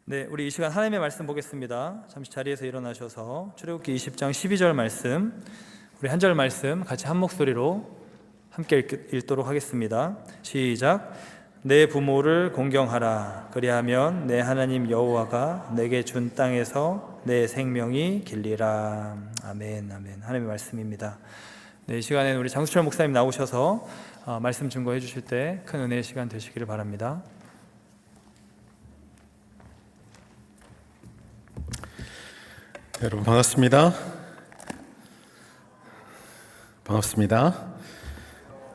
네, 우리 이 시간 하나님의 말씀 보겠습니다. 잠시 자리에서 일어나셔서 출애굽기 20장 12절 말씀, 우리 한 절 말씀 같이 한 목소리로 함께 읽도록 하겠습니다. 시작. 내 부모를 공경하라. 그리하면 내 하나님 여호와가 내게 준 땅에서 내 생명이 길리라. 아멘, 아멘. 하나님의 말씀입니다. 네, 이 시간에는 우리 장수철 목사님 나오셔서 말씀 증거해 주실 때 큰 은혜의 시간 되시기를 바랍니다. 여러분 반갑습니다.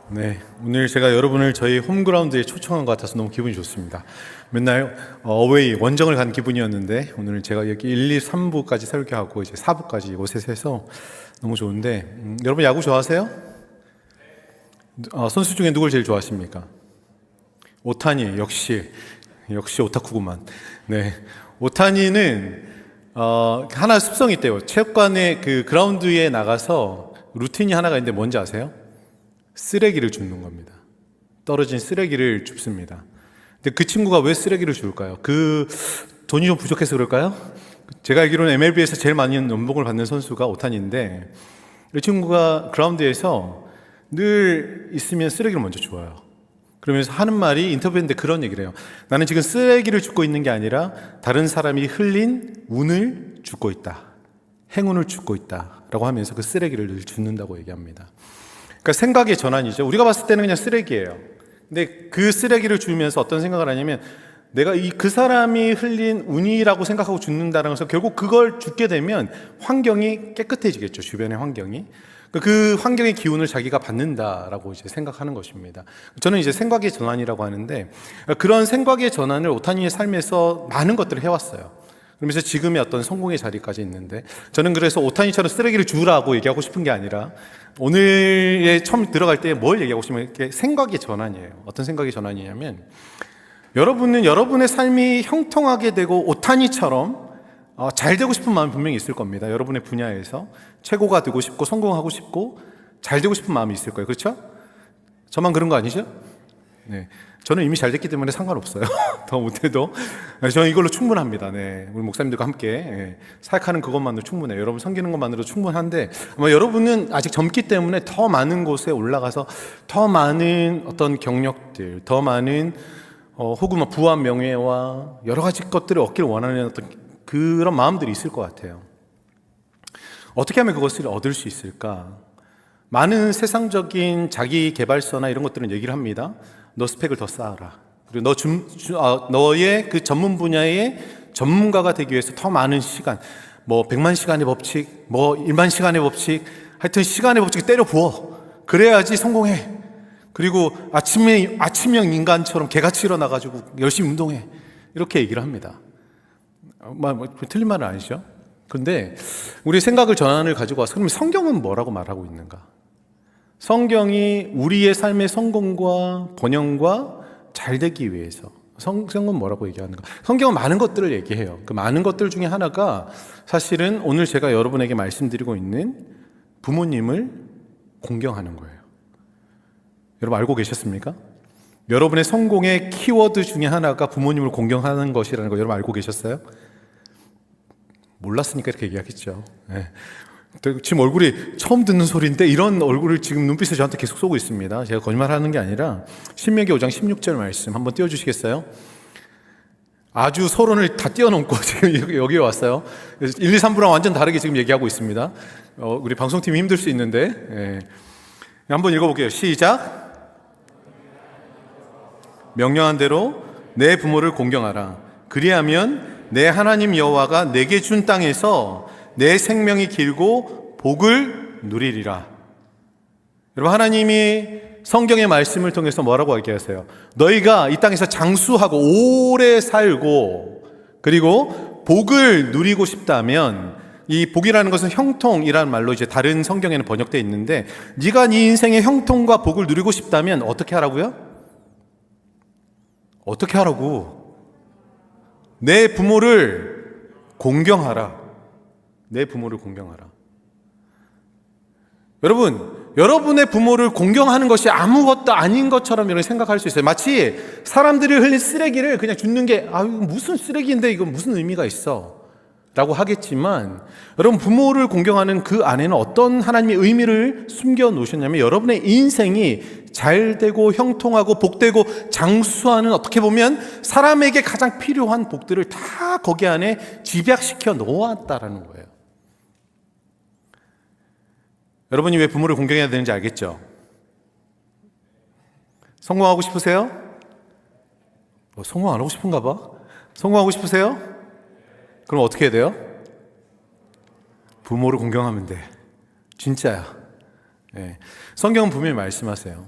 네, 오늘 제가 여러분을 저희 홈그라운드에 초청한 것 같아서 너무 기분이 좋습니다. 맨날 어웨이 원정을 간 기분이었는데 오늘은 제가 여기 1, 2, 3부까지 설교하고 이제 4부까지 이곳에서 해서 너무 좋은데 여러분 야구 좋아하세요? 선수 중에 누굴 제일 좋아하십니까? 오타니. 역시 오타쿠구만. 네, 오타니는 하나 습성이 있대요. 체육관에 그 그라운드에 나가서 루틴이 하나가 있는데 뭔지 아세요? 쓰레기를 줍는 겁니다. 떨어진 쓰레기를 줍습니다. 근데 그 친구가 왜 쓰레기를 줄까요? 돈이 좀 부족해서 그럴까요? 제가 알기로는 MLB에서 제일 많이 연봉을 받는 선수가 오타니인데 이 친구가 그라운드에서 늘 있으면 쓰레기를 먼저 줘요. 그러면서 하는 말이 인터뷰인데 그런 얘기를 해요. 나는 지금 쓰레기를 줍고 있는 게 아니라 다른 사람이 흘린 운을 줍고 있다. 행운을 줍고 있다. 라고 하면서 그 쓰레기를 늘 줍는다고 얘기합니다. 그러니까 생각의 전환이죠. 우리가 봤을 때는 그냥 쓰레기예요. 근데 그 쓰레기를 주면서 어떤 생각을 하냐면 내가 그 사람이 흘린 운이라고 생각하고 줍는다는 것은 결국 그걸 줍게 되면 환경이 깨끗해지겠죠. 주변의 환경이. 그 환경의 기운을 자기가 받는다라고 이제 생각하는 것입니다. 저는 이제 생각의 전환이라고 하는데 그런 생각의 전환을 오타니의 삶에서 많은 것들을 해왔어요. 그러면서 지금의 어떤 성공의 자리까지 있는데 저는 그래서 오타니처럼 쓰레기를 주라고 얘기하고 싶은 게 아니라 오늘에 처음 들어갈 때 뭘 얘기하고 싶으면 생각의 전환이에요. 어떤 생각의 전환이냐면 여러분은 여러분의 삶이 형통하게 되고 오타니처럼 잘 되고 싶은 마음이 분명히 있을 겁니다. 여러분의 분야에서 최고가 되고 싶고 성공하고 싶고 잘 되고 싶은 마음이 있을 거예요. 그렇죠? 저만 그런 거 아니죠? 네, 저는 이미 잘 됐기 때문에 상관없어요. 더 못해도 저는 이걸로 충분합니다. 네, 우리 목사님들과 함께 사역하는 그것만으로 충분해요. 여러분 섬기는 것만으로 충분한데 아마 여러분은 아직 젊기 때문에 더 많은 곳에 올라가서 더 많은 어떤 경력들, 더 많은 혹은 부와 명예와 여러 가지 것들을 얻기를 원하는 어떤 그런 마음들이 있을 것 같아요. 어떻게 하면 그것을 얻을 수 있을까? 많은 세상적인 자기 개발서나 이런 것들은 얘기를 합니다. 너 스펙을 더 쌓아라. 그리고 너의 그 전문 분야의 전문가가 되기 위해서 더 많은 시간, 100만 시간의 법칙, 1만 시간의 법칙, 하여튼 시간의 법칙 때려 부어. 그래야지 성공해. 그리고 아침형 인간처럼 개같이 일어나가지고 열심히 운동해. 이렇게 얘기를 합니다. 틀린 말은 아니죠. 그런데 우리 생각을 전환을 가지고 와서 그럼 성경은 뭐라고 말하고 있는가? 성경이 우리의 삶의 성공과 번영과 잘 되기 위해서 성경은 뭐라고 얘기하는가? 성경은 많은 것들을 얘기해요. 그 많은 것들 중에 하나가 사실은 오늘 제가 여러분에게 말씀드리고 있는 부모님을 공경하는 거예요. 여러분 알고 계셨습니까? 여러분의 성공의 키워드 중에 하나가 부모님을 공경하는 것이라는 거 여러분 알고 계셨어요? 몰랐으니까 이렇게 얘기하겠죠. 네. 지금 얼굴이 처음 듣는 소리인데 이런 얼굴을 지금 눈빛을 저한테 계속 쏘고 있습니다. 제가 거짓말하는 게 아니라 신명기 5장 16절 말씀 한번 띄워주시겠어요? 아주 서론을 다 뛰어넘고 지금 여기 왔어요. 1, 2, 3부랑 완전 다르게 지금 얘기하고 있습니다. 우리 방송팀이 힘들 수 있는데 네. 한번 읽어볼게요. 시작. 명령한 대로 내 부모를 공경하라. 그리하면 내 하나님 여호와가 내게 준 땅에서 내 생명이 길고 복을 누리리라. 여러분 하나님이 성경의 말씀을 통해서 뭐라고 얘기하세요? 너희가 이 땅에서 장수하고 오래 살고 그리고 복을 누리고 싶다면 이 복이라는 것은 형통이라는 말로 이제 다른 성경에는 번역되어 있는데 네가 네 인생의 형통과 복을 누리고 싶다면 어떻게 하라고요? 어떻게 하라고? 내 부모를 공경하라. 내 부모를 공경하라. 여러분 여러분의 부모를 공경하는 것이 아무것도 아닌 것처럼 여러분 생각할 수 있어요. 마치 사람들이 흘린 쓰레기를 그냥 줍는 게 이거 무슨 쓰레기인데 이건 무슨 의미가 있어 라고 하겠지만, 여러분 부모를 공경하는 그 안에는 어떤 하나님의 의미를 숨겨 놓으셨냐면, 여러분의 인생이 잘되고 형통하고 복되고 장수하는, 어떻게 보면 사람에게 가장 필요한 복들을 다 거기 안에 집약시켜 놓았다라는 거예요. 여러분이 왜 부모를 공경해야 되는지 알겠죠? 성공하고 싶으세요? 성공 안 하고 싶은가 봐? 성공하고 싶으세요? 그럼 어떻게 해야 돼요? 부모를 공경하면 돼. 진짜야. 네. 성경은 분명히 말씀하세요.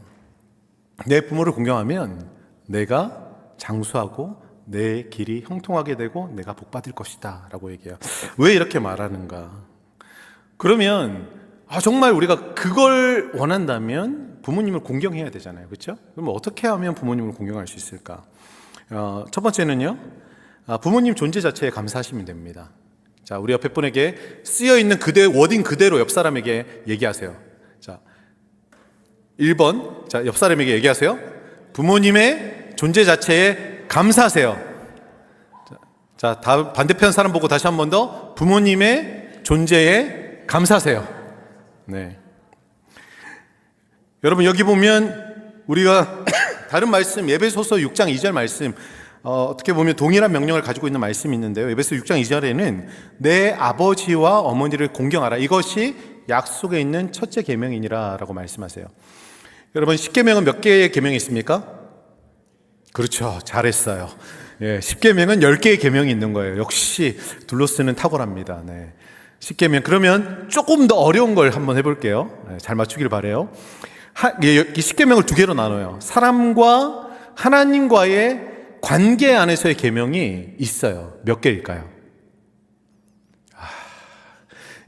내 부모를 공경하면 내가 장수하고 내 길이 형통하게 되고 내가 복받을 것이다 라고 얘기해요. 왜 이렇게 말하는가? 그러면 정말 우리가 그걸 원한다면 부모님을 공경해야 되잖아요. 그렇죠? 그럼 어떻게 하면 부모님을 공경할 수 있을까? 첫 번째는요, 부모님 존재 자체에 감사하시면 됩니다. 자, 우리 옆에 분에게 쓰여있는 워딩 그대로 옆 사람에게 얘기하세요. 자, 1번. 자, 옆 사람에게 얘기하세요. 부모님의 존재 자체에 감사하세요. 자, 반대편 사람 보고 다시 한 번 더. 부모님의 존재에 감사하세요. 네. 여러분, 여기 보면 우리가 다른 말씀, 에베소서 6장 2절 말씀, 어떻게 보면 동일한 명령을 가지고 있는 말씀이 있는데요. 에베소 6장 2절에는 내 아버지와 어머니를 공경하라. 이것이 약속에 있는 첫째 계명이니라 라고 말씀하세요. 여러분, 10계명은 몇 개의 계명이 있습니까? 그렇죠. 잘했어요. 10계명은 10개의 계명이 있는 거예요. 역시 둘로스는 탁월합니다. 네. 10계명. 그러면 조금 더 어려운 걸 한번 해볼게요. 잘 맞추길 바라요. 이 10계명을 두 개로 나눠요. 사람과 하나님과의 관계 안에서의 계명이 있어요. 몇 개일까요?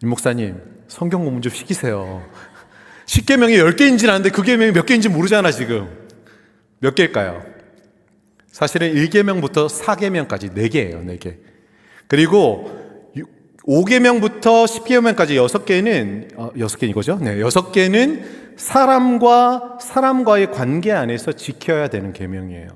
임 목사님, 성경 공부 좀 시키세요. 10계명이 10개인지는 아는데 그 계명이 몇 개인지 모르잖아 지금. 몇 개일까요? 사실은 1계명부터 4계명까지 4개예요. 4개. 그리고 5계명부터 10계명까지 6개는 6개는 이거죠? 네, 6개는 사람과의 관계 안에서 지켜야 되는 계명이에요.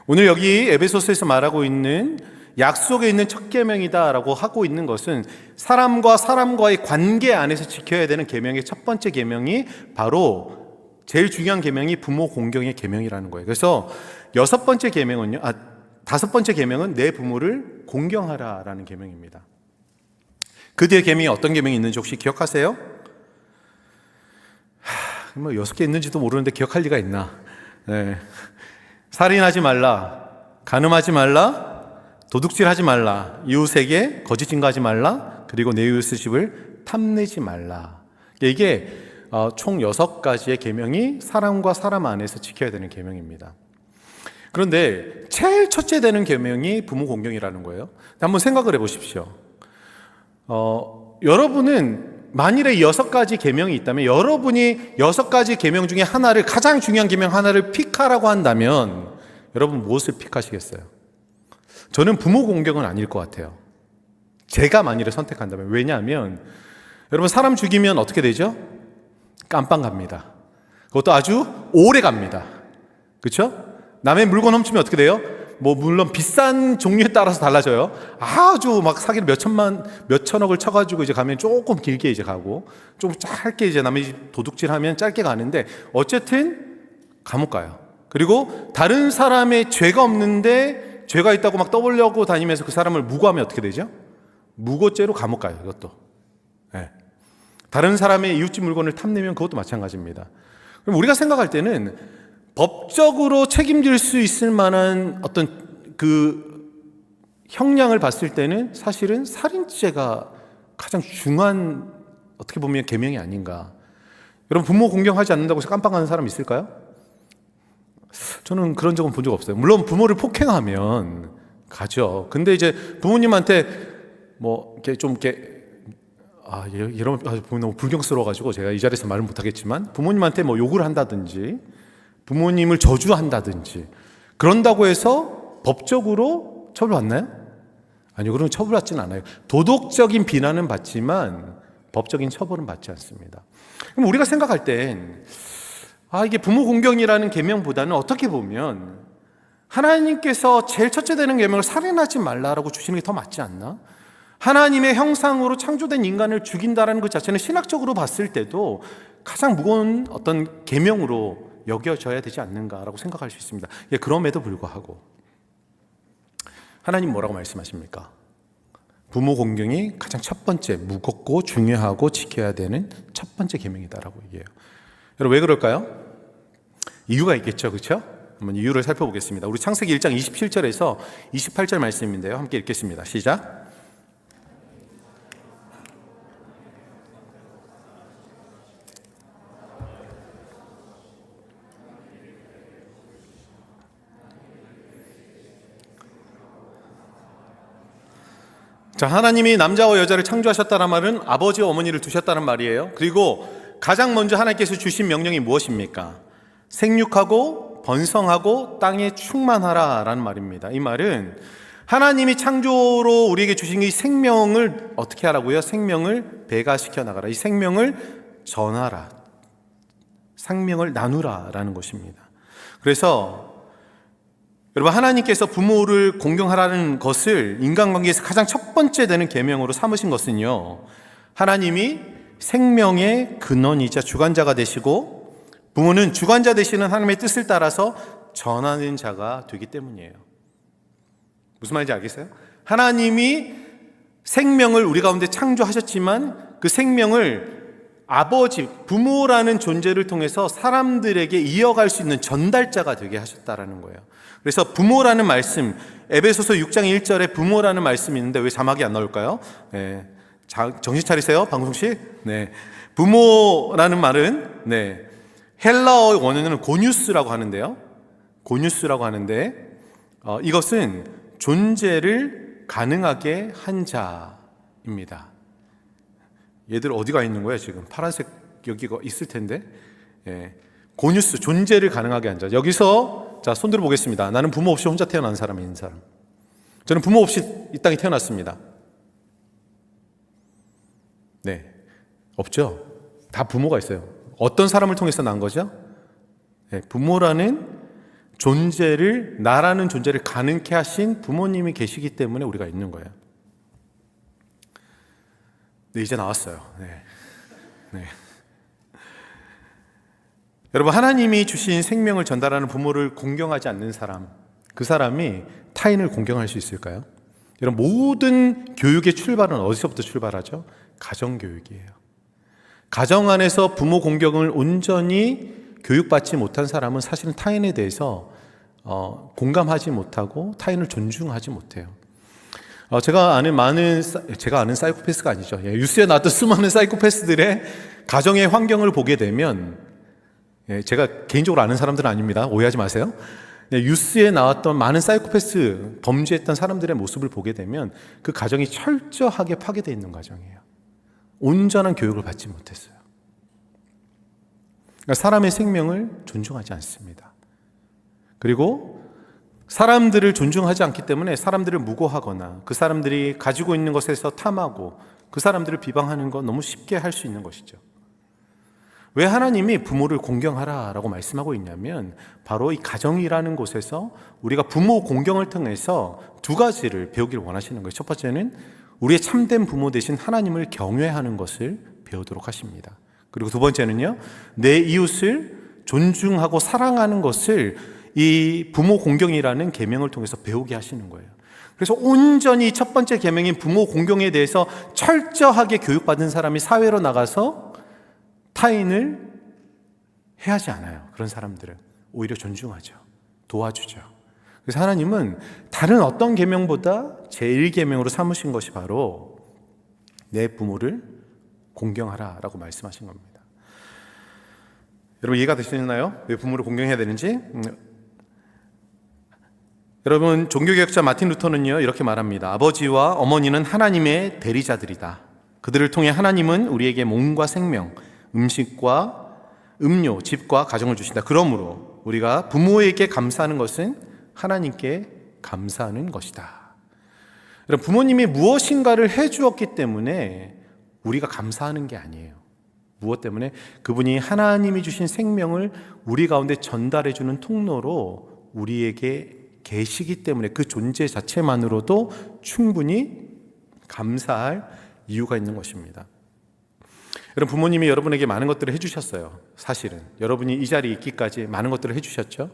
오늘 여기 에베소서에서 말하고 있는 약속에 있는 첫 계명이다라고 하고 있는 것은 사람과의 관계 안에서 지켜야 되는 계명의 첫 번째 계명이 바로 제일 중요한 계명이 부모 공경의 계명이라는 거예요. 그래서 5번째 계명은요, 5번째 계명은 내 부모를 공경하라라는 계명입니다. 그 뒤에 계명이 어떤 계명이 있는지 혹시 기억하세요? 뭐 6개 있는지도 모르는데 기억할 리가 있나? 네. 살인하지 말라, 간음하지 말라, 도둑질하지 말라, 이웃에게 거짓 증거하지 말라, 그리고 내 이웃의 집을 탐내지 말라. 이게 총 6가지의 계명이 사람과 사람 안에서 지켜야 되는 계명입니다. 그런데 제일 첫째 되는 계명이 부모 공경이라는 거예요. 한번 생각을 해보십시오. 여러분은 만일에 6가지 계명이 있다면 여러분이 6가지 계명 중에 하나를, 가장 중요한 계명 하나를 픽하라고 한다면 여러분 무엇을 픽하시겠어요? 저는 부모 공경은 아닐 것 같아요. 제가 만일에 선택한다면. 왜냐하면 여러분, 사람 죽이면 어떻게 되죠? 깜빵 갑니다. 그것도 아주 오래 갑니다. 그렇죠? 남의 물건 훔치면 어떻게 돼요? 뭐 물론 비싼 종류에 따라서 달라져요. 아주 막 사기를 몇 천억을 쳐가지고 이제 가면 조금 길게 이제 가고, 좀 짧게 이제 남의 집 도둑질하면 짧게 가는데 어쨌든 감옥 가요. 그리고 다른 사람의 죄가 없는데 죄가 있다고 막 떠보려고 다니면서 그 사람을 무고하면 어떻게 되죠? 무고죄로 감옥 가요. 이것도. 네. 다른 사람의 이웃집 물건을 탐내면 그것도 마찬가지입니다. 그럼 우리가 생각할 때는 법적으로 책임질 수 있을 만한 어떤 그 형량을 봤을 때는 사실은 살인죄가 가장 중요한, 어떻게 보면 계명이 아닌가. 여러분, 부모 공경하지 않는다고 해서 깜빵하는 사람 있을까요? 저는 그런 적은 본 적 없어요. 물론 부모를 폭행하면 가죠. 근데 이제 부모님한테 뭐 이렇게 좀 이렇게 이러면 보면 너무 불경스러워가지고 제가 이 자리에서 말은 못하겠지만, 부모님한테 뭐 욕을 한다든지 부모님을 저주한다든지 그런다고 해서 법적으로 처벌받나요? 아니요, 그런 처벌받지는 않아요. 도덕적인 비난은 받지만 법적인 처벌은 받지 않습니다. 그럼 우리가 생각할 땐 이게 부모 공경이라는 계명보다는 어떻게 보면 하나님께서 제일 첫째 되는 계명을 살인하지 말라라고 주시는 게 더 맞지 않나? 하나님의 형상으로 창조된 인간을 죽인다라는 것 자체는 신학적으로 봤을 때도 가장 무거운 어떤 계명으로 여겨져야 되지 않는가라고 생각할 수 있습니다. 그럼에도 불구하고 하나님 뭐라고 말씀하십니까? 부모 공경이 가장 첫 번째 무겁고 중요하고 지켜야 되는 첫 번째 계명이다라고 얘기해요. 여러분 왜 그럴까요? 이유가 있겠죠, 그렇죠? 한번 이유를 살펴보겠습니다. 우리 창세기 1장 27절에서 28절 말씀인데요, 함께 읽겠습니다. 시작. 자, 하나님이 남자와 여자를 창조하셨다는 말은 아버지와 어머니를 두셨다는 말이에요. 그리고 가장 먼저 하나님께서 주신 명령이 무엇입니까? 생육하고 번성하고 땅에 충만하라 라는 말입니다. 이 말은 하나님이 창조로 우리에게 주신 이 생명을 어떻게 하라고요? 생명을 배가시켜 나가라. 이 생명을 전하라. 생명을 나누라 라는 것입니다. 그래서 여러분, 하나님께서 부모를 공경하라는 것을 인간관계에서 가장 첫 번째 되는 계명으로 삼으신 것은요, 하나님이 생명의 근원이자 주관자가 되시고 부모는 주관자 되시는 하나님의 뜻을 따라서 전하는 자가 되기 때문이에요. 무슨 말인지 알겠어요? 하나님이 생명을 우리 가운데 창조하셨지만 그 생명을 아버지, 부모라는 존재를 통해서 사람들에게 이어갈 수 있는 전달자가 되게 하셨다라는 거예요. 그래서 부모라는 말씀, 에베소서 6장 1절에 부모라는 말씀이 있는데 왜 자막이 안 나올까요? 네. 정신 차리세요, 방송씨. 네. 부모라는 말은 헬라어 원어는 고뉴스라고 하는데요. 고뉴스라고 하는데 이것은 존재를 가능하게 한 자입니다. 얘들 어디가 있는 거야 지금? 파란색 여기가 있을 텐데. 고뉴스, 존재를 가능하게 한 자. 여기서 자, 손 들어 보겠습니다. 나는 부모 없이 혼자 태어난 사람인 사람. 저는 부모 없이 이 땅에 태어났습니다. 네, 없죠. 다 부모가 있어요. 어떤 사람을 통해서 난 거죠? 부모라는 존재를, 나라는 존재를 가능케 하신 부모님이 계시기 때문에 우리가 있는 거예요. 네, 이제 나왔어요. 네. 여러분, 하나님이 주신 생명을 전달하는 부모를 공경하지 않는 사람, 그 사람이 타인을 공경할 수 있을까요? 여러분, 모든 교육의 출발은 어디서부터 출발하죠? 가정교육이에요. 가정 안에서 부모 공경을 온전히 교육받지 못한 사람은 사실은 타인에 대해서 공감하지 못하고 타인을 존중하지 못해요. 제가 아는 사이코패스가 아니죠. 뉴스에 나왔던 수많은 사이코패스들의 가정의 환경을 보게 되면, 제가 개인적으로 아는 사람들은 아닙니다. 오해하지 마세요. 뉴스에 나왔던 많은 사이코패스, 범죄했던 사람들의 모습을 보게 되면 그 가정이 철저하게 파괴되어 있는 가정이에요. 온전한 교육을 받지 못했어요. 그러니까 사람의 생명을 존중하지 않습니다. 그리고 사람들을 존중하지 않기 때문에 사람들을 무고하거나 그 사람들이 가지고 있는 것에서 탐하고 그 사람들을 비방하는 건 너무 쉽게 할 수 있는 것이죠. 왜 하나님이 부모를 공경하라라고 말씀하고 있냐면 바로 이 가정이라는 곳에서 우리가 부모 공경을 통해서 두 가지를 배우기를 원하시는 거예요. 첫 번째는 우리의 참된 부모 되신 하나님을 경외하는 것을 배우도록 하십니다. 그리고 두 번째는요, 내 이웃을 존중하고 사랑하는 것을 이 부모 공경이라는 계명을 통해서 배우게 하시는 거예요. 그래서 온전히 첫 번째 계명인 부모 공경에 대해서 철저하게 교육받은 사람이 사회로 나가서 타인을 해하지 않아요. 그런 사람들은 오히려 존중하죠. 도와주죠. 그래서 하나님은 다른 어떤 계명보다 제1계명으로 삼으신 것이 바로 내 부모를 공경하라라고 말씀하신 겁니다. 여러분 이해가 되시나요? 왜 부모를 공경해야 되는지? 여러분, 종교개혁자 마틴 루터는요 이렇게 말합니다. 아버지와 어머니는 하나님의 대리자들이다. 그들을 통해 하나님은 우리에게 몸과 생명, 음식과 음료, 집과 가정을 주신다. 그러므로 우리가 부모에게 감사하는 것은 하나님께 감사하는 것이다. 여러분, 부모님이 무엇인가를 해주었기 때문에 우리가 감사하는 게 아니에요. 무엇 때문에? 그분이 하나님이 주신 생명을 우리 가운데 전달해 주는 통로로 우리에게 계시기 때문에 그 존재 자체만으로도 충분히 감사할 이유가 있는 것입니다. 여러분, 부모님이 여러분에게 많은 것들을 해주셨어요. 사실은 여러분이 이 자리에 있기까지 많은 것들을 해주셨죠.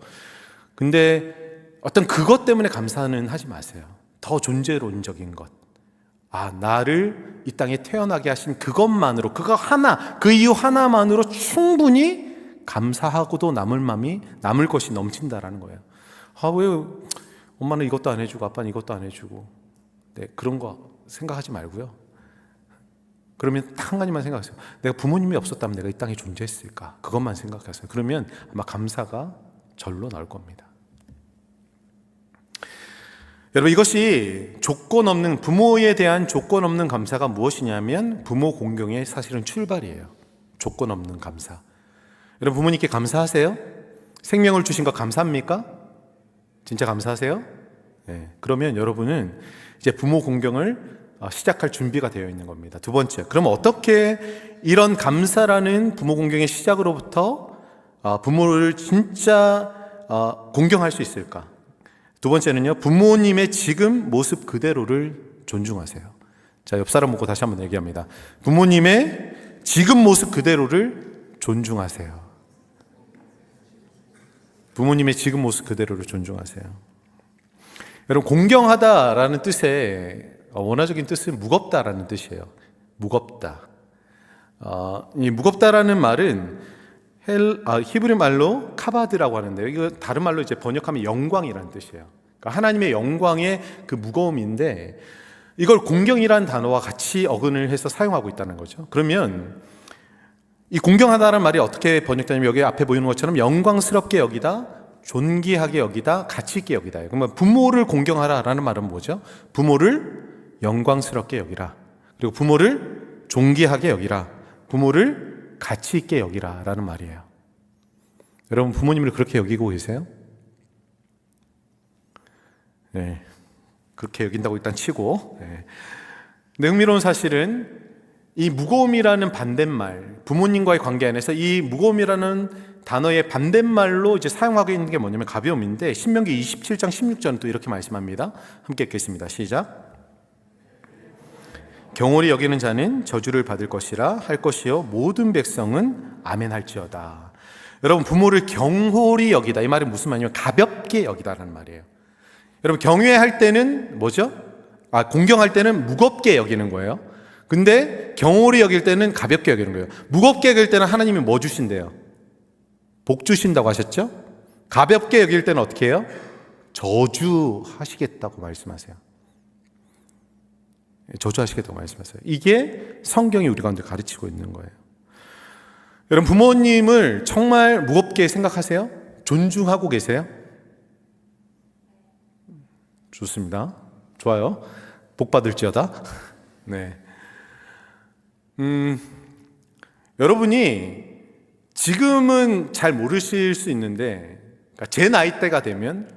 근데 어떤 그것 때문에 감사는 하지 마세요. 더 존재론적인 것, 나를 이 땅에 태어나게 하신 그것만으로, 그거 하나, 그 이유 하나만으로 충분히 감사하고도 남을 것이 넘친다라는 거예요. 왜 엄마는 이것도 안 해주고 아빠는 이것도 안 해주고, 그런 거 생각하지 말고요. 그러면 딱 한 가지만 생각하세요. 내가 부모님이 없었다면 내가 이 땅에 존재했을까? 그것만 생각하세요. 그러면 아마 감사가 절로 나올 겁니다. 여러분, 이것이 조건 없는, 부모에 대한 조건 없는 감사가 무엇이냐면 부모 공경의 사실은 출발이에요. 조건 없는 감사. 여러분, 부모님께 감사하세요? 생명을 주신 거 감사합니까? 진짜 감사하세요? 네. 그러면 여러분은 이제 부모 공경을 시작할 준비가 되어 있는 겁니다. 두 번째, 그럼 어떻게 이런 감사라는 부모 공경의 시작으로부터 부모를 진짜 공경할 수 있을까? 두 번째는요, 부모님의 지금 모습 그대로를 존중하세요. 자, 옆 사람 보고 다시 한번 얘기합니다. 부모님의 지금 모습 그대로를 존중하세요. 부모님의 지금 모습 그대로를 존중하세요. 여러분, 공경하다라는 뜻의 원어적인 뜻은 무겁다라는 뜻이에요. 무겁다. 이 무겁다라는 말은 히브리 말로 카바드라고 하는데요. 이거 다른 말로 이제 번역하면 영광이라는 뜻이에요. 그러니까 하나님의 영광의 그 무거움인데 이걸 공경이라는 단어와 같이 어근을 해서 사용하고 있다는 거죠. 그러면 이 공경하다라는 말이 어떻게 번역되냐면 여기 앞에 보이는 것처럼 영광스럽게 여기다, 존귀하게 여기다, 가치 있게 여기다. 그러면 부모를 공경하라라는 말은 뭐죠? 부모를 영광스럽게 여기라. 그리고 부모를 존귀하게 여기라. 부모를 가치 있게 여기라 라는 말이에요. 여러분, 부모님을 그렇게 여기고 계세요? 네, 그렇게 여긴다고 일단 치고, 네. 근데 흥미로운 사실은 이 무거움이라는 반대말, 부모님과의 관계 안에서 이 무거움이라는 단어의 반대말로 이제 사용하고 있는 게 뭐냐면 가벼움인데, 신명기 27장 16절은 또 이렇게 말씀합니다. 함께 읽겠습니다. 시작. 경홀히 여기는 자는 저주를 받을 것이라 할 것이요 모든 백성은 아멘 할지어다. 여러분, 부모를 경홀히 여기다, 이 말은 무슨 말이냐면 가볍게 여기다라는 말이에요. 여러분, 경외할 때는 뭐죠? 공경할 때는 무겁게 여기는 거예요. 근데 경홀히 여길 때는 가볍게 여기는 거예요. 무겁게 여길 때는 하나님이 뭐 주신대요? 복 주신다고 하셨죠? 가볍게 여길 때는 어떻게 해요? 저주하시겠다고 말씀하세요. 저주하시겠다고 말씀하세요. 이게 성경이 우리 가운데 가르치고 있는 거예요. 여러분, 부모님을 정말 무겁게 생각하세요? 존중하고 계세요? 좋습니다. 좋아요. 복 받을지어다. 네. 여러분이 지금은 잘 모르실 수 있는데, 그러니까 제 나이대가 되면,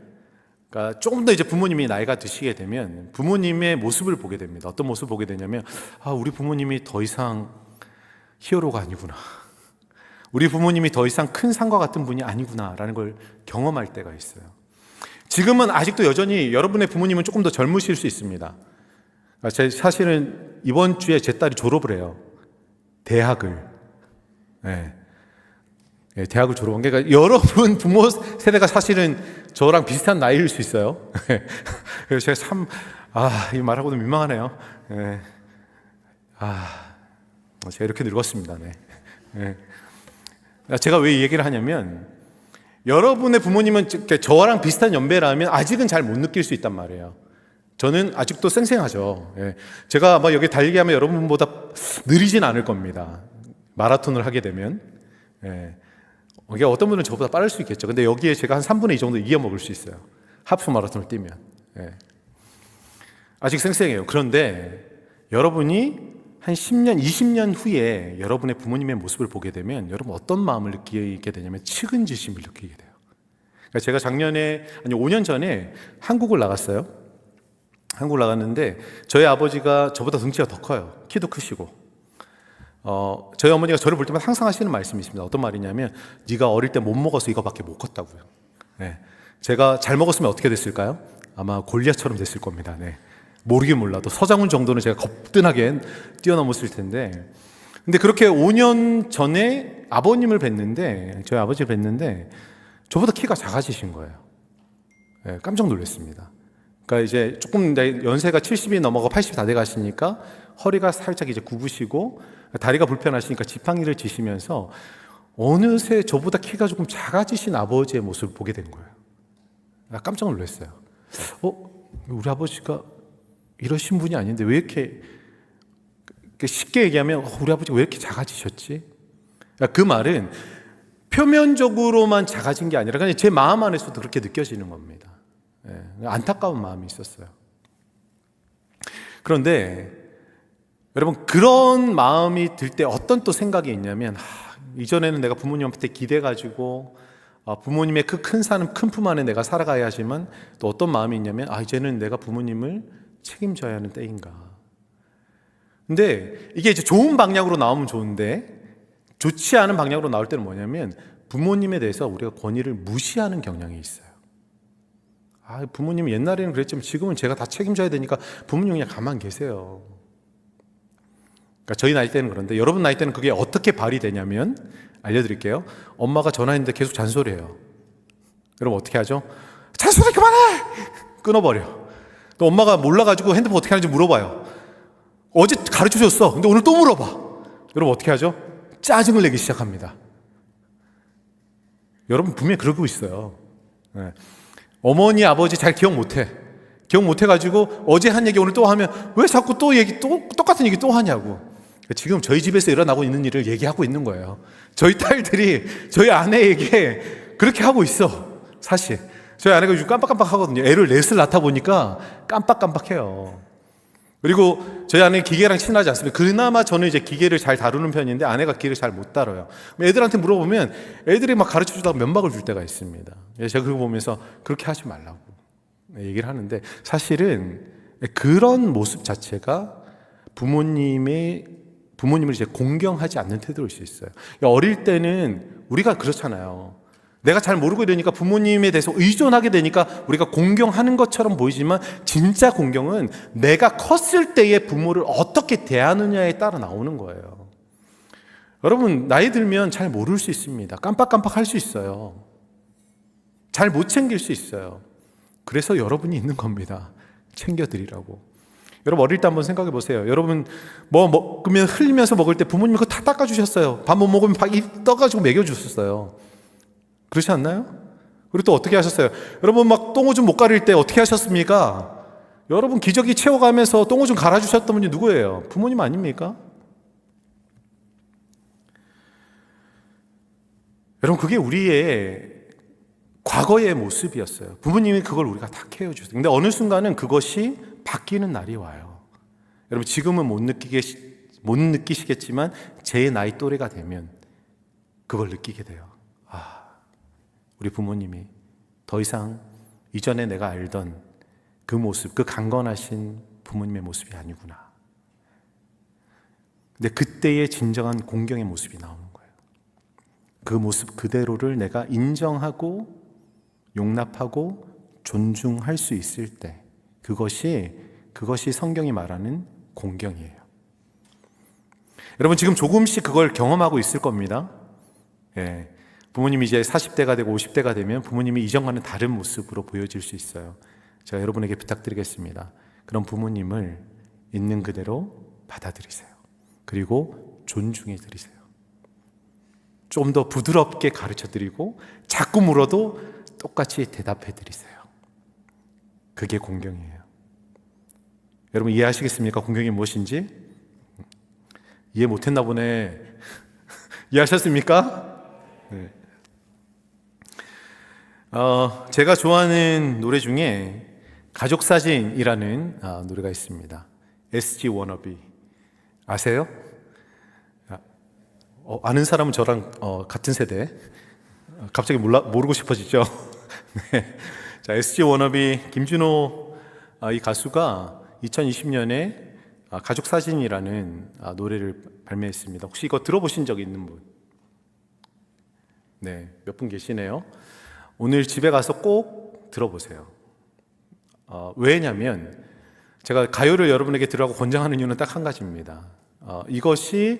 그러니까 조금 더 이제 부모님이 나이가 드시게 되면 부모님의 모습을 보게 됩니다. 어떤 모습을 보게 되냐면, 우리 부모님이 더 이상 히어로가 아니구나. 우리 부모님이 더 이상 큰 산과 같은 분이 아니구나라는 걸 경험할 때가 있어요. 지금은 아직도 여전히 여러분의 부모님은 조금 더 젊으실 수 있습니다. 사실은 이번 주에 제 딸이 졸업을 해요. 대학을. 네. 네, 대학을 졸업한 게, 그러니까 여러분 부모 세대가 사실은 저랑 비슷한 나이일 수 있어요. 그래서 제가 참, 이 말하고도 민망하네요. 네. 제가 이렇게 늙었습니다. 네. 네. 제가 왜 이 얘기를 하냐면, 여러분의 부모님은 저랑 비슷한 연배라면 아직은 잘 못 느낄 수 있단 말이에요. 저는 아직도 쌩쌩하죠. 예. 제가 아마 여기 달리기 하면 여러분보다 느리진 않을 겁니다. 마라톤을 하게 되면. 예. 이게 어떤 분은 저보다 빠를 수 있겠죠. 근데 여기에 제가 한 3분의 2 정도 이겨 먹을 수 있어요. 하프 마라톤을 뛰면. 예. 아직 쌩쌩해요. 그런데 여러분이 한 10년, 20년 후에 여러분의 부모님의 모습을 보게 되면 여러분 어떤 마음을 느끼게 되냐면 측은지심을 느끼게 돼요. 그러니까 제가 작년에, 5년 전에 한국을 나갔어요. 한국을 나갔는데 저희 아버지가 저보다 덩치가 더 커요. 키도 크시고. 저희 어머니가 저를 볼 때마다 항상 하시는 말씀이 있습니다. 어떤 말이냐면 네가 어릴 때 못 먹어서 이거밖에 못 컸다고요. 네. 제가 잘 먹었으면 어떻게 됐을까요? 아마 골리앗처럼 됐을 겁니다. 네. 모르긴 몰라도 서장훈 정도는 제가 거뜬하게 뛰어넘었을 텐데, 근데 그렇게 5년 전에 아버님을 뵀는데, 저희 아버지를 뵀는데 저보다 키가 작아지신 거예요. 네, 깜짝 놀랐습니다. 그러니까 이제 조금 연세가 70이 넘어가 80이 다 돼 가시니까 허리가 살짝 이제 굽으시고 다리가 불편하시니까 지팡이를 지시면서 어느새 저보다 키가 조금 작아지신 아버지의 모습을 보게 된 거예요. 깜짝 놀랐어요. 우리 아버지가 이러신 분이 아닌데 왜 이렇게, 쉽게 얘기하면 우리 아버지가 왜 이렇게 작아지셨지? 그 말은 표면적으로만 작아진 게 아니라 그냥 제 마음 안에서도 그렇게 느껴지는 겁니다. 안타까운 마음이 있었어요. 그런데 여러분, 그런 마음이 들 때 어떤 또 생각이 있냐면, 이전에는 내가 부모님한테 기대가지고 부모님의 그 큰 산, 큰 품 안에 내가 살아가야 하지만, 또 어떤 마음이 있냐면 이제는 내가 부모님을 책임져야 하는 때인가. 근데 이게 이제 좋은 방향으로 나오면 좋은데 좋지 않은 방향으로 나올 때는 뭐냐면 부모님에 대해서 우리가 권위를 무시하는 경향이 있어요. 부모님이 옛날에는 그랬지만 지금은 제가 다 책임져야 되니까 부모님 그냥 가만 계세요. 그러니까 저희 나이 때는 그런데 여러분 나이 때는 그게 어떻게 발휘되냐면, 알려드릴게요. 엄마가 전화했는데 계속 잔소리해요. 여러분 어떻게 하죠? 잔소리 그만해! 끊어버려. 또 엄마가 몰라가지고 핸드폰 어떻게 하는지 물어봐요. 어제 가르쳐줬어. 근데 오늘 또 물어봐. 여러분 어떻게 하죠? 짜증을 내기 시작합니다. 여러분 분명히 그러고 있어요. 네. 어머니 아버지 잘 기억 못해. 기억 못해가지고 어제 한 얘기 오늘 또 하면 왜 자꾸 똑같은 얘기 또 하냐고. 지금 저희 집에서 일어나고 있는 일을 얘기하고 있는 거예요. 저희 딸들이 저희 아내에게 그렇게 하고 있어. 사실 저희 아내가 요즘 깜빡깜빡 하거든요. 애를 넷을 낳다 보니까 깜빡깜빡해요. 그리고 저희 아내는 기계랑 친하지 않습니다. 그나마 저는 이제 기계를 잘 다루는 편인데 아내가 기계를 잘 못 다뤄요. 애들한테 물어보면 애들이 막 가르쳐 주다가 면박을 줄 때가 있습니다. 제가 그거 보면서 그렇게 하지 말라고 얘기를 하는데, 사실은 그런 모습 자체가 부모님을 이제 공경하지 않는 태도일 수 있어요. 어릴 때는 우리가 그렇잖아요. 내가 잘 모르고 이러니까 부모님에 대해서 의존하게 되니까 우리가 공경하는 것처럼 보이지만, 진짜 공경은 내가 컸을 때의 부모를 어떻게 대하느냐에 따라 나오는 거예요. 여러분 나이 들면 잘 모를 수 있습니다. 깜빡깜빡 할 수 있어요. 잘 못 챙길 수 있어요. 그래서 여러분이 있는 겁니다. 챙겨드리라고. 여러분 어릴 때 한번 생각해 보세요. 여러분 뭐 먹으면 흘리면서 먹을 때 부모님이 그거 다 닦아주셨어요. 밥 못 먹으면 입 떠가지고 먹여주셨어요. 그렇지 않나요? 그리고 또 어떻게 하셨어요? 여러분 막 똥오줌 못 가릴 때 어떻게 하셨습니까? 여러분 기저귀 채워가면서 똥오줌 갈아주셨던 분이 누구예요? 부모님 아닙니까? 여러분 그게 우리의 과거의 모습이었어요. 부모님이 그걸 우리가 다 케어해주셨어요. 근데 어느 순간은 그것이 바뀌는 날이 와요. 여러분 지금은 못 느끼시겠지만 제 나이 또래가 되면 그걸 느끼게 돼요. 우리 부모님이 더 이상 이전에 내가 알던 그 모습, 그 강건하신 부모님의 모습이 아니구나. 근데 그때의 진정한 공경의 모습이 나오는 거예요. 그 모습 그대로를 내가 인정하고 용납하고 존중할 수 있을 때, 그것이 성경이 말하는 공경이에요. 여러분 지금 조금씩 그걸 경험하고 있을 겁니다. 예. 부모님이 이제 40대가 되고 50대가 되면 부모님이 이전과는 다른 모습으로 보여질 수 있어요. 제가 여러분에게 부탁드리겠습니다. 그런 부모님을 있는 그대로 받아들이세요. 그리고 존중해 드리세요. 좀 더 부드럽게 가르쳐 드리고 자꾸 물어도 똑같이 대답해 드리세요. 그게 공경이에요. 여러분 이해하시겠습니까? 공경이 무엇인지? 이해 못했나 보네. 이해하셨습니까? 네. 제가 좋아하는 노래 중에 가족사진이라는 노래가 있습니다. SG 워너비 아세요? 아는 사람은 저랑 같은 세대. 갑자기 모르고 싶어지죠? 네. 자, SG 워너비 김준호 이 가수가 2020년에 가족 사진이라는 노래를 발매했습니다. 혹시 이거 들어보신 적 있는 분? 네, 몇 분 계시네요. 오늘 집에 가서 꼭 들어보세요. 왜냐면 제가 가요를 여러분에게 들으라고 권장하는 이유는 딱 한 가지입니다. 이것이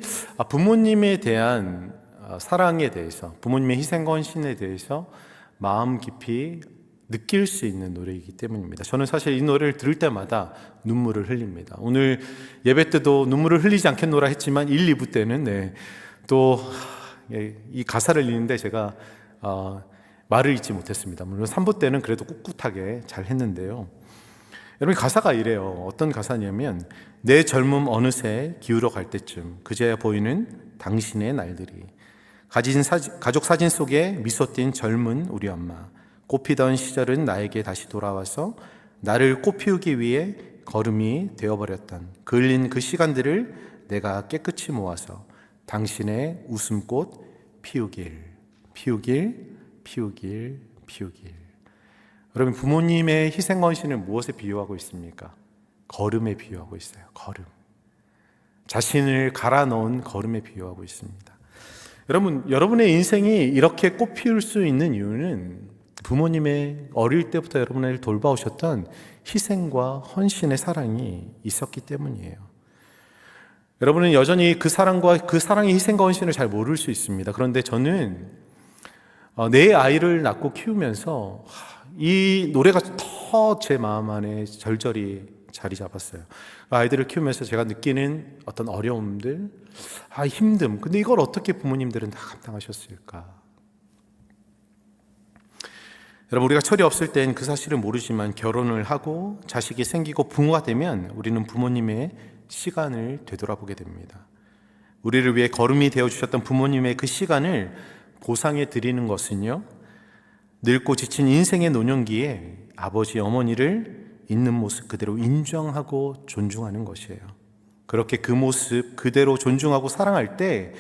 부모님에 대한 사랑에 대해서, 부모님의 희생건신에 대해서 마음 깊이 느낄 수 있는 노래이기 때문입니다. 저는 사실 이 노래를 들을 때마다 눈물을 흘립니다. 오늘 예배 때도 눈물을 흘리지 않겠노라 했지만 1, 2부 때는 또 이 가사를 읽는데 제가 말을 잊지 못했습니다. 물론 3부 때는 그래도 꿋꿋하게 잘 했는데요. 여러분, 가사가 이래요. 어떤 가사냐면, 내 젊음 어느새 기울어 갈 때쯤 그제야 보이는 당신의 날들이, 가족 사진 속에 미소 띈 젊은 우리 엄마, 꽃피던 시절은 나에게 다시 돌아와서 나를 꽃피우기 위해 걸음이 되어버렸던 그 흘린 그 시간들을 내가 깨끗이 모아서 당신의 웃음꽃 피우길, 피우길, 피우길, 피우길. 여러분, 부모님의 희생건신을 무엇에 비유하고 있습니까? 걸음에 비유하고 있어요. 걸음. 자신을 갈아 넣은 걸음에 비유하고 있습니다. 여러분, 여러분의 인생이 이렇게 꽃 피울 수 있는 이유는 부모님의 어릴 때부터 여러분을 돌봐오셨던 희생과 헌신의 사랑이 있었기 때문이에요. 여러분은 여전히 그 사랑과 그 사랑의 희생과 헌신을 잘 모를 수 있습니다. 그런데 저는 내 아이를 낳고 키우면서 이 노래가 더 제 마음 안에 절절히 자리 잡았어요. 아이들을 키우면서 제가 느끼는 어떤 어려움들, 힘듦. 근데 이걸 어떻게 부모님들은 다 감당하셨을까? 여러분, 우리가 철이 없을 땐 그 사실을 모르지만 결혼을 하고 자식이 생기고 부모가 되면 우리는 부모님의 시간을 되돌아보게 됩니다. 우리를 위해 걸음이 되어주셨던 부모님의 그 시간을 보상해 드리는 것은요, 늙고 지친 인생의 노년기에 아버지, 어머니를 있는 모습 그대로 인정하고 존중하는 것이에요. 그렇게 그 모습 그대로 존중하고 사랑할 때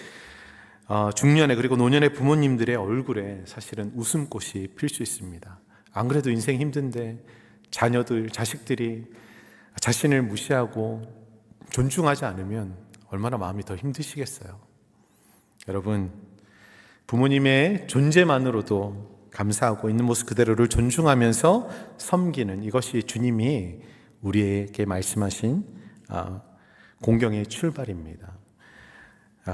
중년에 그리고 노년의 부모님들의 얼굴에 사실은 웃음꽃이 필 수 있습니다. 안 그래도 인생 힘든데 자녀들, 자식들이 자신을 무시하고 존중하지 않으면 얼마나 마음이 더 힘드시겠어요. 여러분, 부모님의 존재만으로도 감사하고 있는 모습 그대로를 존중하면서 섬기는, 이것이 주님이 우리에게 말씀하신 공경의 출발입니다.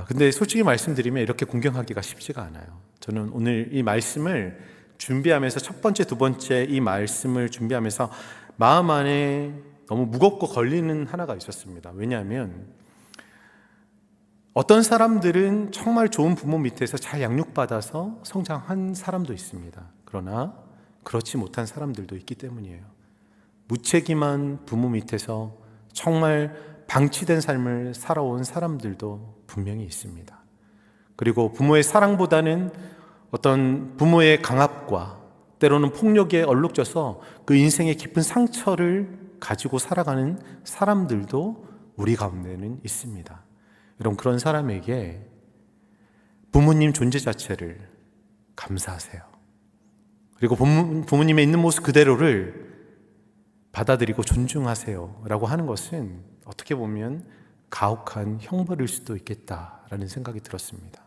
근데 솔직히 말씀드리면 이렇게 공경하기가 쉽지가 않아요. 저는 오늘 이 말씀을 준비하면서 첫 번째, 두 번째 이 말씀을 준비하면서 마음 안에 너무 무겁고 걸리는 하나가 있었습니다. 왜냐하면 어떤 사람들은 정말 좋은 부모 밑에서 잘 양육받아서 성장한 사람도 있습니다. 그러나 그렇지 못한 사람들도 있기 때문이에요. 무책임한 부모 밑에서 정말 방치된 삶을 살아온 사람들도 분명히 있습니다. 그리고 부모의 사랑보다는 어떤 부모의 강압과 때로는 폭력에 얼룩져서 그 인생의 깊은 상처를 가지고 살아가는 사람들도 우리 가운데는 있습니다. 여러분, 그런 사람에게 부모님 존재 자체를 감사하세요. 그리고 부모님의 있는 모습 그대로를 받아들이고 존중하세요 라고 하는 것은 어떻게 보면 가혹한 형벌일 수도 있겠다라는 생각이 들었습니다.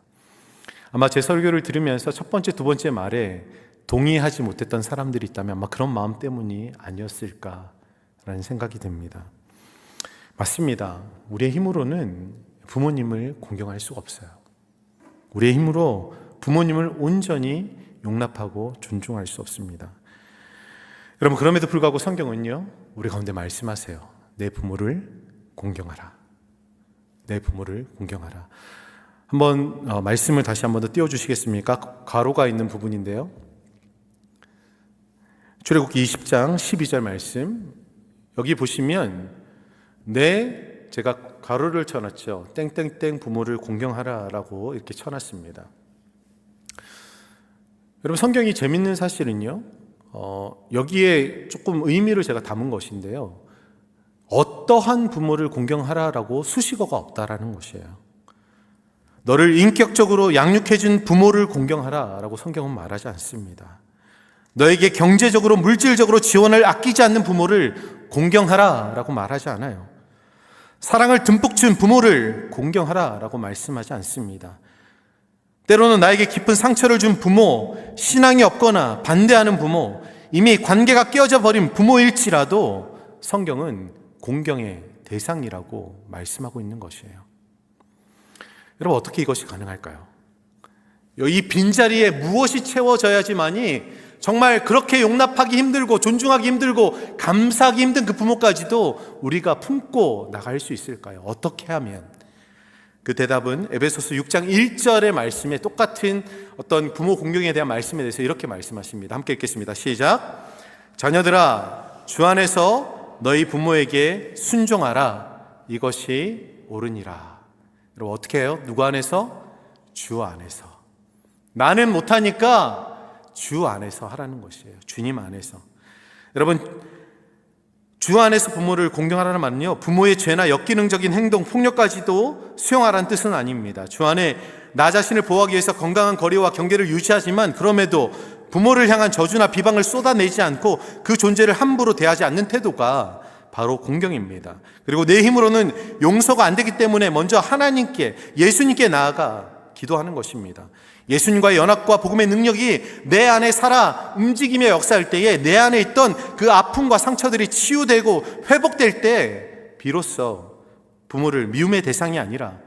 아마 제 설교를 들으면서 첫 번째, 두 번째 말에 동의하지 못했던 사람들이 있다면 아마 그런 마음 때문이 아니었을까라는 생각이 듭니다. 맞습니다. 우리의 힘으로는 부모님을 공경할 수가 없어요. 우리의 힘으로 부모님을 온전히 용납하고 존중할 수 없습니다. 여러분, 그럼에도 불구하고 성경은요, 우리 가운데 말씀하세요. 내 부모를 공경하라. 내 부모를 공경하라. 한번 말씀을 다시 한 번 더 띄워주시겠습니까? 가로가 있는 부분인데요. 출애굽기 20장 12절 말씀. 여기 보시면 제가 가로를 쳐놨죠. 땡땡땡 부모를 공경하라라고 이렇게 쳐놨습니다. 여러분, 성경이 재밌는 사실은요, 여기에 조금 의미를 제가 담은 것인데요, 어떠한 부모를 공경하라라고 수식어가 없다라는 것이에요. 너를 인격적으로 양육해준 부모를 공경하라라고 성경은 말하지 않습니다. 너에게 경제적으로 물질적으로 지원을 아끼지 않는 부모를 공경하라라고 말하지 않아요. 사랑을 듬뿍 준 부모를 공경하라라고 말씀하지 않습니다. 때로는 나에게 깊은 상처를 준 부모, 신앙이 없거나 반대하는 부모, 이미 관계가 깨어져 버린 부모일지라도 성경은 공경의 대상이라고 말씀하고 있는 것이에요. 여러분, 어떻게 이것이 가능할까요? 이 빈자리에 무엇이 채워져야지만이 정말 그렇게 용납하기 힘들고 존중하기 힘들고 감사하기 힘든 그 부모까지도 우리가 품고 나갈 수 있을까요? 어떻게 하면? 그 대답은 에베소서 6장 1절의 말씀에 똑같은 어떤 부모 공경에 대한 말씀에 대해서 이렇게 말씀하십니다. 함께 읽겠습니다. 시작. 자녀들아, 주 안에서 너희 부모에게 순종하라. 이것이 옳으니라. 여러분, 어떻게 해요? 누구 안에서? 주 안에서. 나는 못하니까 주 안에서 하라는 것이에요. 주님 안에서. 여러분, 주 안에서 부모를 공경하라는 말은요, 부모의 죄나 역기능적인 행동, 폭력까지도 수용하라는 뜻은 아닙니다. 주 안에 나 자신을 보호하기 위해서 건강한 거리와 경계를 유지하지만 그럼에도 부모를 향한 저주나 비방을 쏟아내지 않고 그 존재를 함부로 대하지 않는 태도가 바로 공경입니다. 그리고 내 힘으로는 용서가 안 되기 때문에 먼저 하나님께, 예수님께 나아가 기도하는 것입니다. 예수님과의 연합과 복음의 능력이 내 안에 살아 움직이며 역사할 때에 내 안에 있던 그 아픔과 상처들이 치유되고 회복될 때 비로소 부모를 미움의 대상이 아니라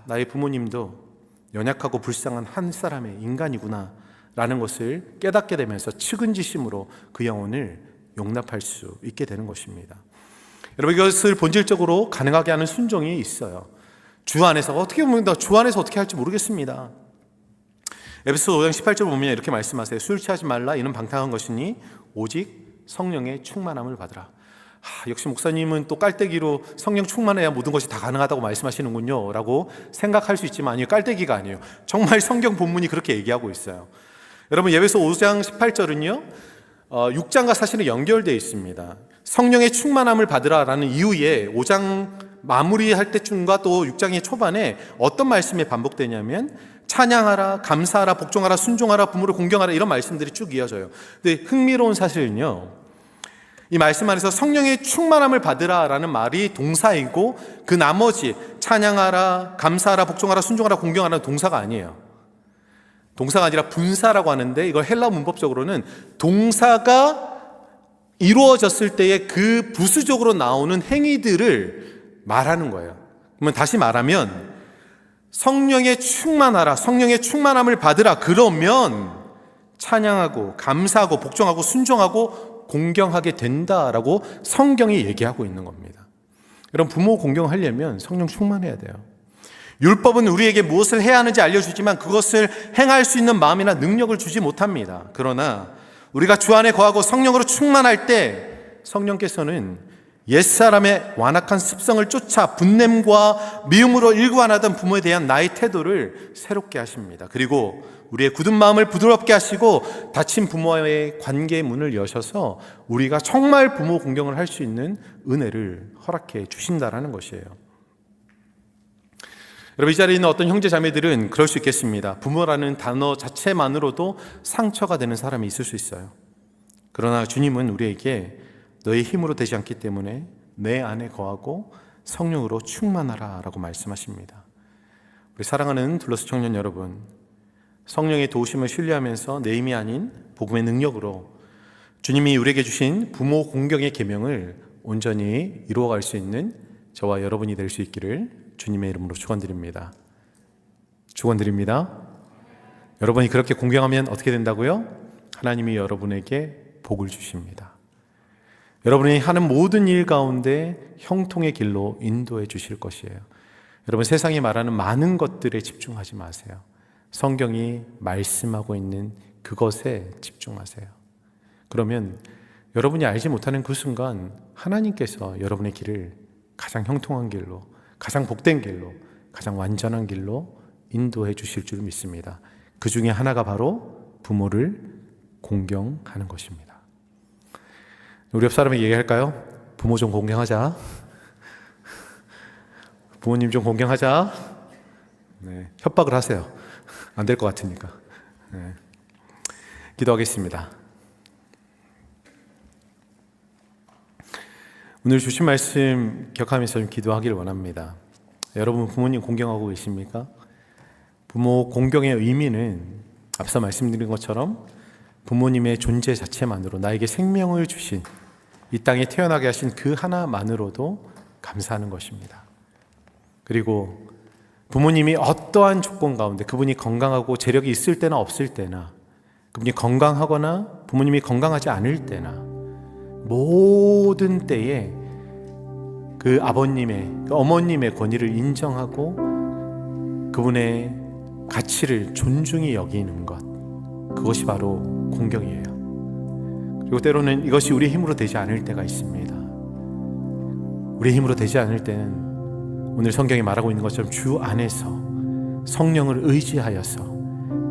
나의 부모님도 연약하고 불쌍한 한 사람의 인간이구나 라는 것을 깨닫게 되면서 측은지심으로 그 영혼을 용납할 수 있게 되는 것입니다. 여러분, 이것을 본질적으로 가능하게 하는 순종이 있어요. 주 안에서 어떻게 보면 주 안에서 어떻게 할지 모르겠습니다. 에베소 5장 18절 보면 이렇게 말씀하세요. 술 취하지 말라. 이는 방탕한 것이니 오직 성령의 충만함을 받으라. 역시 목사님은 또 깔때기로 성령 충만해야 모든 것이 다 가능하다고 말씀하시는군요 라고 생각할 수 있지만 아니요, 깔때기가 아니에요. 정말 성경 본문이 그렇게 얘기하고 있어요. 여러분, 에베소 5장 18절은요 6장과 사실은 연결되어 있습니다. 성령의 충만함을 받으라라는 이후에 5장 마무리할 때쯤과 또 6장의 초반에 어떤 말씀이 반복되냐면 찬양하라, 감사하라, 복종하라, 순종하라, 부모를 공경하라, 이런 말씀들이 쭉 이어져요. 근데 흥미로운 사실은요, 이 말씀 안에서 성령의 충만함을 받으라라는 말이 동사이고 그 나머지 찬양하라, 감사하라, 복종하라, 순종하라, 공경하라는 동사가 아니에요. 동사가 아니라 분사라고 하는데 이걸 헬라 문법적으로는 동사가 이루어졌을 때의 그 부수적으로 나오는 행위들을 말하는 거예요. 그러면 다시 말하면 성령의 충만하라, 성령의 충만함을 받으라, 그러면 찬양하고 감사하고 복종하고 순종하고 공경하게 된다라고 성경이 얘기하고 있는 겁니다. 여러분, 부모 공경하려면 성령 충만해야 돼요. 율법은 우리에게 무엇을 해야 하는지 알려주지만 그것을 행할 수 있는 마음이나 능력을 주지 못합니다. 그러나 우리가 주 안에 거하고 성령으로 충만할 때 성령께서는 옛사람의 완악한 습성을 쫓아 분냄과 미움으로 일관하던 부모에 대한 나의 태도를 새롭게 하십니다. 그리고 우리의 굳은 마음을 부드럽게 하시고 닫힌 부모와의 관계의 문을 여셔서 우리가 정말 부모 공경을 할 수 있는 은혜를 허락해 주신다라는 것이에요. 여러분, 이 자리에 있는 어떤 형제 자매들은 그럴 수 있겠습니다. 부모라는 단어 자체만으로도 상처가 되는 사람이 있을 수 있어요. 그러나 주님은 우리에게 너의 힘으로 되지 않기 때문에 내 안에 거하고 성령으로 충만하라 라고 말씀하십니다. 우리 사랑하는 둘러스 청년 여러분, 성령의 도우심을 신뢰하면서 내 힘이 아닌 복음의 능력으로 주님이 우리에게 주신 부모 공경의 계명을 온전히 이루어갈 수 있는 저와 여러분이 될 수 있기를 주님의 이름으로 축원드립니다. 축원드립니다. 여러분이 그렇게 공경하면 어떻게 된다고요? 하나님이 여러분에게 복을 주십니다. 여러분이 하는 모든 일 가운데 형통의 길로 인도해 주실 것이에요. 여러분, 세상이 말하는 많은 것들에 집중하지 마세요. 성경이 말씀하고 있는 그것에 집중하세요. 그러면 여러분이 알지 못하는 그 순간 하나님께서 여러분의 길을 가장 형통한 길로, 가장 복된 길로, 가장 완전한 길로 인도해 주실 줄 믿습니다. 그 중에 하나가 바로 부모를 공경하는 것입니다. 우리 옆 사람에게 얘기할까요? 부모 좀 공경하자. 부모님 좀 공경하자. 네, 협박을 하세요. 안 될 것 같으니까. 네. 기도하겠습니다. 오늘 주신 말씀 기억하면서 좀 기도하기를 원합니다. 여러분 부모님 공경하고 계십니까? 부모 공경의 의미는 앞서 말씀드린 것처럼 부모님의 존재 자체만으로 나에게 생명을 주신, 이 땅에 태어나게 하신 그 하나만으로도 감사하는 것입니다. 그리고 부모님이 어떠한 조건 가운데, 그분이 건강하고 재력이 있을 때나 없을 때나, 그분이 건강하거나 부모님이 건강하지 않을 때나, 모든 때에 그 아버님의, 그 어머님의 권위를 인정하고 그분의 가치를 존중히 여기는 것, 그것이 바로 공경이에요. 그리고 때로는 이것이 우리의 힘으로 되지 않을 때가 있습니다. 우리의 힘으로 되지 않을 때는 오늘 성경이 말하고 있는 것처럼 주 안에서 성령을 의지하여서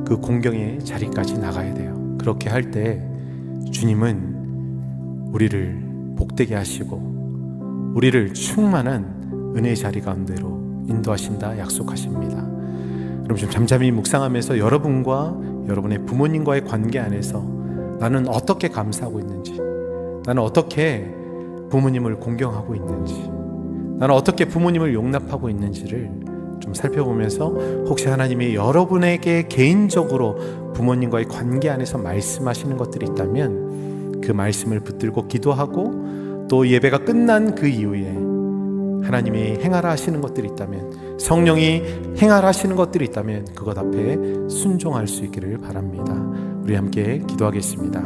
그 공경의 자리까지 나가야 돼요. 그렇게 할 때 주님은 우리를 복되게 하시고 우리를 충만한 은혜의 자리 가운데로 인도하신다 약속하십니다. 여러분 좀 잠잠히 묵상하면서 여러분과 여러분의 부모님과의 관계 안에서 나는 어떻게 감사하고 있는지, 나는 어떻게 부모님을 공경하고 있는지, 나는 어떻게 부모님을 용납하고 있는지를 좀 살펴보면서 혹시 하나님이 여러분에게 개인적으로 부모님과의 관계 안에서 말씀하시는 것들이 있다면 그 말씀을 붙들고 기도하고, 또 예배가 끝난 그 이후에 하나님이 행하라 하시는 것들이 있다면, 성령이 행하라 하시는 것들이 있다면 그것 앞에 순종할 수 있기를 바랍니다. 우리 함께 기도하겠습니다.